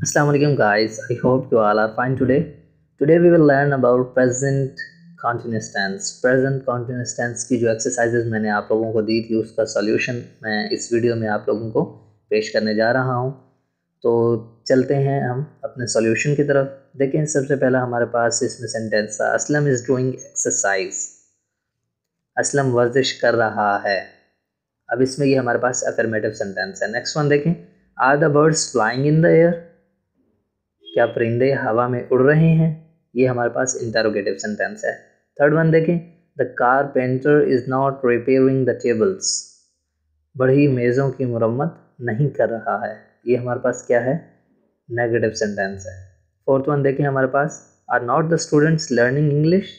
Assalamu alaikum guys, I hope you all are fine today. Today we will learn about present continuous tense. Present continuous tense की जो exercises मैंने आप लोगों को दी थी उसका solution मैं इस वीडियो में आप लोगों को पेश करने जा रहा हूँ। तो चलते हैं हम अपने solution की तरफ। देखें सबसे पहला हमारे पास इसमें सेंटेंस था, Aslam is doing exercise. Aslam वर्जिश कर रहा है। अब इसमें ये हमारे पास अफर्मेटिव सेंटेंस है। नेक्स्ट वन देखें, are the birds flying in the air, क्या परिंदे हवा में उड़ रहे हैं। ये हमारे पास इंटरोगेटिव सेंटेंस है। थर्ड वन देखें, the carpenter is not repairing the tables, बड़ी मेज़ों की मुरम्मत नहीं कर रहा है। ये हमारे पास क्या है, नेगेटिव सेंटेंस है। फोर्थ वन देखें हमारे पास, are not the students learning English,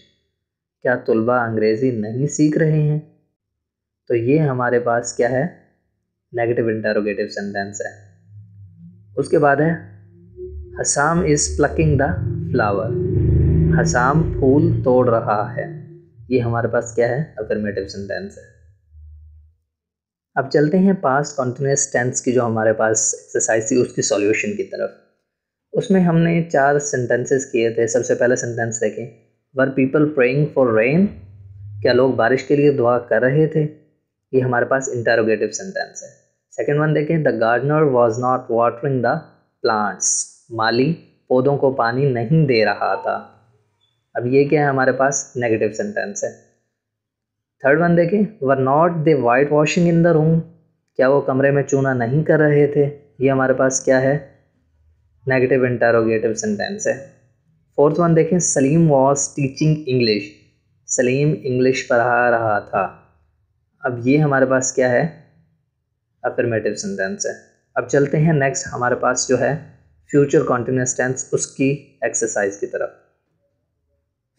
क्या तुलबा अंग्रेज़ी नहीं सीख रहे हैं। तो ये हमारे पास क्या है, नेगेटिव इंटरोगेटिव सेंटेंस है। उसके बाद है Hassam is plucking the flower, Hassam फूल तोड़ रहा है। ये हमारे पास क्या है, अफर्मेटिव सेंटेंस है। अब चलते हैं पास्ट कॉन्टिन्यूअस टेंस की जो हमारे पास एक्सरसाइज थी उसकी सॉल्यूशन की तरफ। उसमें हमने 4 सेंटेंसेस किए थे। सबसे पहला सेंटेंस देखें, were people praying for rain, क्या लोग बारिश के लिए दुआ कर रहे थे। ये हमारे पास इंटरोगेटिव सेंटेंस है। सेकेंड वन देखें, the gardener was not watering the plants, माली पौधों को पानी नहीं दे रहा था। अब ये क्या है हमारे पास, नेगेटिव सेंटेंस है। थर्ड वन देखें, were not they white washing in the room, क्या वो कमरे में चूना नहीं कर रहे थे। ये हमारे पास क्या है, नेगेटिव इंटरोगेटिव सेंटेंस है। फोर्थ वन देखें, Salim was teaching English, Salim English पढ़ा रहा था। अब ये हमारे पास क्या है, अफर्मेटिव सेंटेंस है। अब चलते हैं नेक्स्ट हमारे पास जो है फ्यूचर कॉन्टिन्यूअस टेंस, उसकी एक्सरसाइज की तरफ।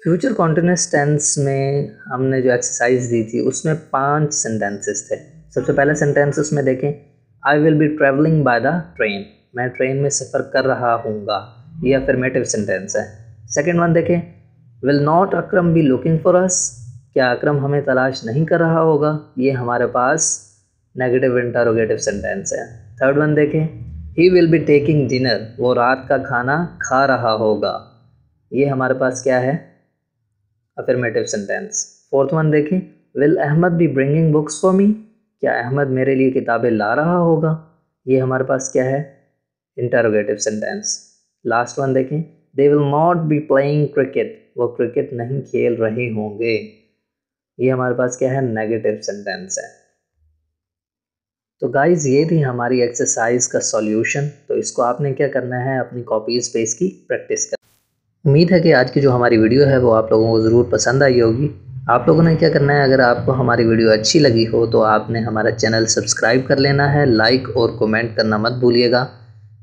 फ्यूचर कॉन्टिन्यूअस टेंस में हमने जो एक्सरसाइज दी थी उसमें 5 सेंटेंसेस थे। सबसे पहला सेंटेंस उसमें देखें, I will be travelling by the train, मैं ट्रेन में सफ़र कर रहा हूँगा। ये अफर्मेटिव सेंटेंस है। सेकेंड वन देखें, will not Akram be looking for us, क्या अकरम हमें तलाश नहीं कर रहा होगा। ये हमारे पास नेगेटिव इंटरोगेटिव सेंटेंस है। थर्ड वन देखें, he will be taking dinner, वो रात का खाना खा रहा होगा। ये हमारे पास क्या है, अफर्मेटिव सेंटेंस। फोर्थ वन देखें, will Ahmed be bringing books for me, क्या अहमद मेरे लिए किताबें ला रहा होगा। ये हमारे पास क्या है, इंटरोगेटिव सेंटेंस। लास्ट वन देखें, they will not be playing cricket, वो क्रिकेट नहीं खेल रहे होंगे। ये हमारे पास क्या है, नेगेटिव सेंटेंस है। तो गाइज़ ये थी हमारी एक्सरसाइज का सॉल्यूशन। तो इसको आपने क्या करना है, अपनी कॉपीज़ पे इसकी प्रैक्टिस करना। उम्मीद है कि आज की जो हमारी वीडियो है वो आप लोगों को ज़रूर पसंद आई होगी। आप लोगों ने क्या करना है, अगर आपको हमारी वीडियो अच्छी लगी हो तो आपने हमारा चैनल सब्सक्राइब कर लेना है, लाइक और कमेंट करना मत भूलिएगा।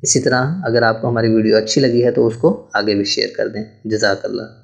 इसी तरह अगर आपको हमारी वीडियो अच्छी लगी है तो उसको आगे भी शेयर कर दें। जज़ाकल्लाह।